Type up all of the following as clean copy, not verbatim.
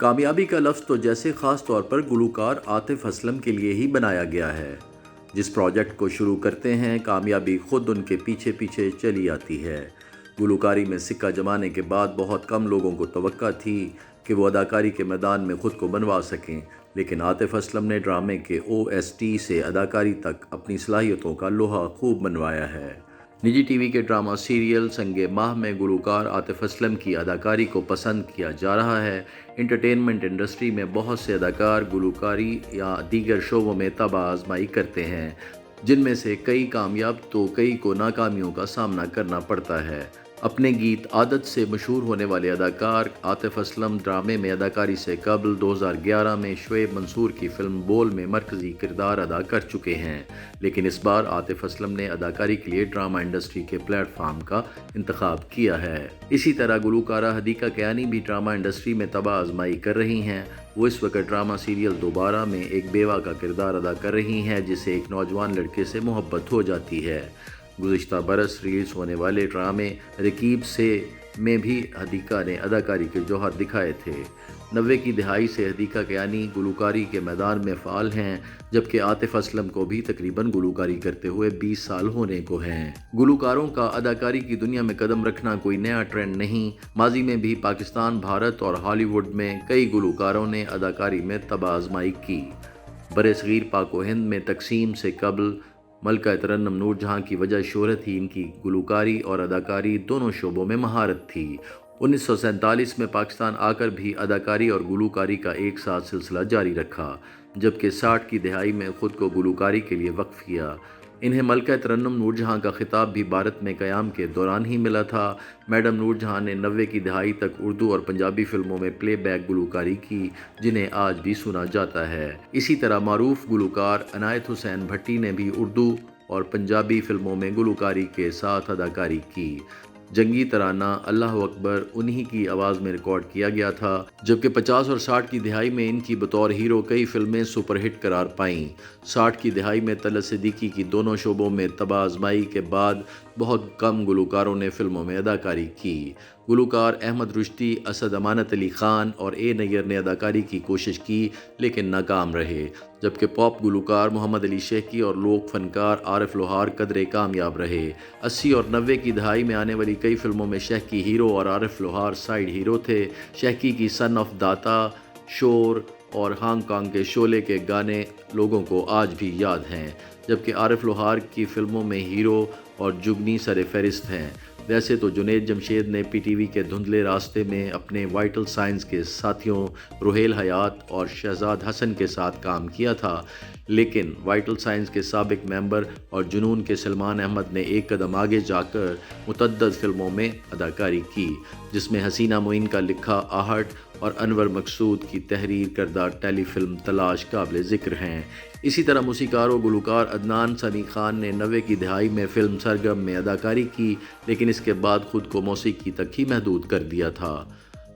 کامیابی کا لفظ تو جیسے خاص طور پر گلوکار عاطف اسلم کے لیے ہی بنایا گیا ہے۔ جس پروجیکٹ کو شروع کرتے ہیں کامیابی خود ان کے پیچھے پیچھے چلی آتی ہے۔ گلوکاری میں سکہ جمانے کے بعد بہت کم لوگوں کو توقع تھی کہ وہ اداکاری کے میدان میں خود کو منوا سکیں، لیکن عاطف اسلم نے ڈرامے کے OST سے اداکاری تک اپنی صلاحیتوں کا لوہا خوب منوایا ہے۔ نجی ٹی وی کے ڈرامہ سیریل سنگ ماہ میں گلوکار عاطف اسلم کی اداکاری کو پسند کیا جا رہا ہے۔ انٹرٹینمنٹ انڈسٹری میں بہت سے اداکار گلوکاری یا دیگر شعبوں میں طبع آزمائی کرتے ہیں، جن میں سے کئی کامیاب تو کئی کو ناکامیوں کا سامنا کرنا پڑتا ہے۔ اپنے گیت عادت سے مشہور ہونے والے اداکار عاطف اسلم ڈرامے میں اداکاری سے قبل 2011 میں شعیب منصور کی فلم بول میں مرکزی کردار ادا کر چکے ہیں، لیکن اس بار عاطف اسلم نے اداکاری کے لیے ڈرامہ انڈسٹری کے پلیٹ فارم کا انتخاب کیا ہے۔ اسی طرح گلوکارہ حدیقہ کیانی بھی ڈرامہ انڈسٹری میں طبع آزمائی کر رہی ہیں۔ وہ اس وقت ڈرامہ سیریل دوبارہ میں ایک بیوہ کا کردار ادا کر رہی ہیں جسے ایک نوجوان لڑکے سے محبت ہو جاتی ہے۔ گزشتہ برس ریلیز ہونے والے ڈرامے رقیب سے میں بھی حدیقہ نے اداکاری کے جوہر دکھائے تھے۔ 90 کی دہائی سے حدیقہ کیانی گلوکاری کے میدان میں فعال ہیں، جبکہ عاطف اسلم کو بھی تقریباً گلوکاری کرتے ہوئے 20 سال ہونے کو ہیں۔ گلوکاروں کا اداکاری کی دنیا میں قدم رکھنا کوئی نیا ٹرینڈ نہیں۔ ماضی میں بھی پاکستان، بھارت اور ہالی ووڈ میں کئی گلوکاروں نے اداکاری میں طبع آزمائی کی۔ برصغیر پاک و ہند میں تقسیم سے قبل ملکہ ترنم نور جہاں کی وجہ شہرت ہی ان کی گلوکاری اور اداکاری دونوں شعبوں میں مہارت تھی۔ 1947 میں پاکستان آ کر بھی اداکاری اور گلوکاری کا ایک ساتھ سلسلہ جاری رکھا، جبکہ 60 کی دہائی میں خود کو گلوکاری کے لیے وقف کیا۔ انہیں ملکہ ترنم نور جہاں کا خطاب بھی بھارت میں قیام کے دوران ہی ملا تھا۔ میڈم نور جہاں نے 90 کی دہائی تک اردو اور پنجابی فلموں میں پلے بیک گلوکاری کی، جنہیں آج بھی سنا جاتا ہے۔ اسی طرح معروف گلوکار عنایت حسین بھٹی نے بھی اردو اور پنجابی فلموں میں گلوکاری کے ساتھ اداکاری کی۔ جنگی ترانہ اللہ اکبر انہی کی آواز میں ریکارڈ کیا گیا تھا، جبکہ 50 اور 60 کی دہائی میں ان کی بطور ہیرو کئی فلمیں سپر ہٹ قرار پائیں۔ 60 کی دہائی میں طلعت صدیقی کی دونوں شعبوں میں طبع آزمائی کے بعد بہت کم گلوکاروں نے فلموں میں اداکاری کی۔ گلوکار احمد رشدی، اسد امانت علی خان اور نیّر نے اداکاری کی کوشش کی لیکن ناکام رہے، جبکہ پاپ گلوکار محمد علی شیخی اور لوک فنکار عارف لوہار قدرے کامیاب رہے۔ 80 اور 90 کی دہائی میں آنے والی کئی فلموں میں شیخی ہیرو اور عارف لوہار سائیڈ ہیرو تھے۔ شیخی کی سن آف داتا، شور اور ہانگ کانگ کے شعلے کے گانے لوگوں کو آج بھی یاد ہیں، جبکہ عارف لوہار کی فلموں میں ہیرو اور جگنی سر فہرست ہیں۔ ویسے تو جنید جمشید نے پی ٹی وی کے دھندلے راستے میں اپنے وائٹل سائنس کے ساتھیوں روہیل حیات اور شہزاد حسن کے ساتھ کام کیا تھا، لیکن وائٹل سائنس کے سابق ممبر اور جنون کے سلمان احمد نے ایک قدم آگے جا کر متعدد فلموں میں اداکاری کی، جس میں حسینہ معین کا لکھا آہٹ اور انور مقصود کی تحریر کردہ ٹیلی فلم تلاش قابل ذکر ہیں۔ اسی طرح موسیقار و گلوکار عدنان سمیع خان نے 90 کی دہائی میں فلم سرگم میں اداکاری کی، لیکن اس کے بعد خود کو موسیقی تک ہی محدود کر دیا تھا۔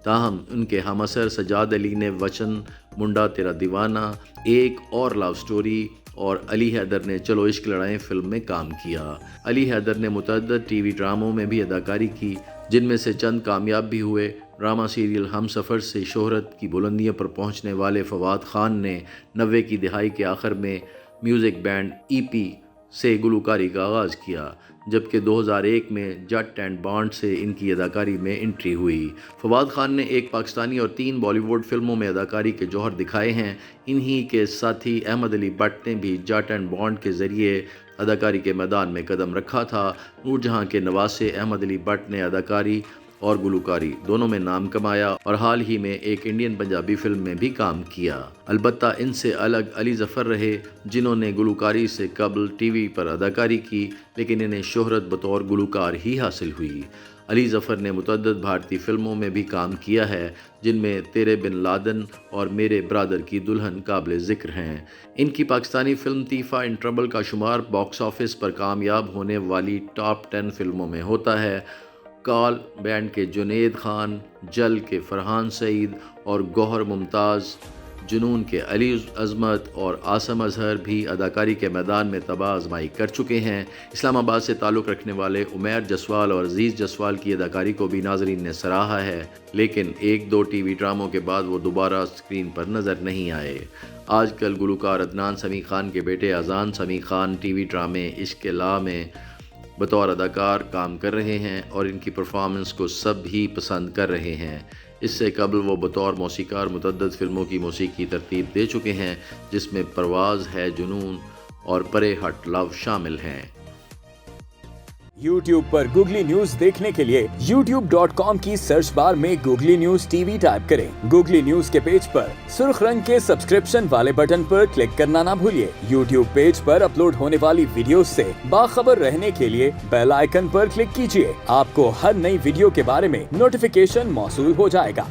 تاہم ان کے ہم اثر سجاد علی نے وچن، منڈا تیرا دیوانہ، ایک اور لو سٹوری اور علی حیدر نے چلو عشق لڑائیں فلم میں کام کیا۔ علی حیدر نے متعدد ٹی وی ڈراموں میں بھی اداکاری کی، جن میں سے چند کامیاب بھی ہوئے۔ ڈرامہ سیریل ہم سفر سے شہرت کی بلندیوں پر پہنچنے والے فواد خان نے 90 کی دہائی کے آخر میں میوزک بینڈ EP سے گلوکاری کا آغاز کیا، جبکہ 2001 میں جٹ اینڈ بانڈ سے ان کی اداکاری میں انٹری ہوئی۔ فواد خان نے ایک پاکستانی اور 3 بالی ووڈ فلموں میں اداکاری کے جوہر دکھائے ہیں۔ انہی کے ساتھی احمد علی بٹ نے بھی جٹ اینڈ بانڈ کے ذریعے اداکاری کے میدان میں قدم رکھا تھا۔ نور جہاں کے نواسے احمد علی بٹ نے اداکاری اور گلوکاری دونوں میں نام کمایا اور حال ہی میں ایک انڈین پنجابی فلم میں بھی کام کیا۔ البتہ ان سے الگ علی ظفر رہے، جنہوں نے گلوکاری سے قبل ٹی وی پر اداکاری کی، لیکن انہیں شہرت بطور گلوکار ہی حاصل ہوئی۔ علی ظفر نے متعدد بھارتی فلموں میں بھی کام کیا ہے، جن میں تیرے بن لادن اور میرے برادر کی دلہن قابل ذکر ہیں۔ ان کی پاکستانی فلم طیفہ ان ٹربل کا شمار باکس آفس پر کامیاب ہونے والی ٹاپ 10 فلموں میں ہوتا ہے۔ کال بینڈ کے جنید خان، جل کے فرحان سعید اور گوہر ممتاز، جنون کے علی عظمت اور عاصم اظہر بھی اداکاری کے میدان میں تباہ آزمائی کر چکے ہیں۔ اسلام آباد سے تعلق رکھنے والے عمیر جسوال اور عزیز جسوال کی اداکاری کو بھی ناظرین نے سراہا ہے، لیکن 1-2 ٹی وی ڈراموں کے بعد وہ دوبارہ اسکرین پر نظر نہیں آئے۔ آج کل گلوکار عدنان سمیع خان کے بیٹے اذان سمیع خان ٹی وی ڈرامے عشق لا میں بطور اداکار کام کر رہے ہیں اور ان کی پرفارمنس کو سب ہی پسند کر رہے ہیں۔ اس سے قبل وہ بطور موسیقار متعدد فلموں کی موسیقی ترتیب دے چکے ہیں، جس میں پرواز ہے جنون اور پرے ہٹ لو شامل ہیں۔ YouTube پر گوگلی نیوز دیکھنے کے لیے youtube.com کی سرچ بار میں googly news T V type کریں۔ گوگلی نیوز کے پیج پر سرخ رنگ کے سبسکرپشن والے بٹن پر کلک کرنا نہ بھولیے۔ YouTube پیج پر اپلوڈ ہونے والی ویڈیوز سے باخبر رہنے کے لیے بیل آئیکن پر کلک کیجیے۔ آپ کو ہر نئی ویڈیو کے بارے میں نوٹیفیکیشن موصول ہو جائے گا۔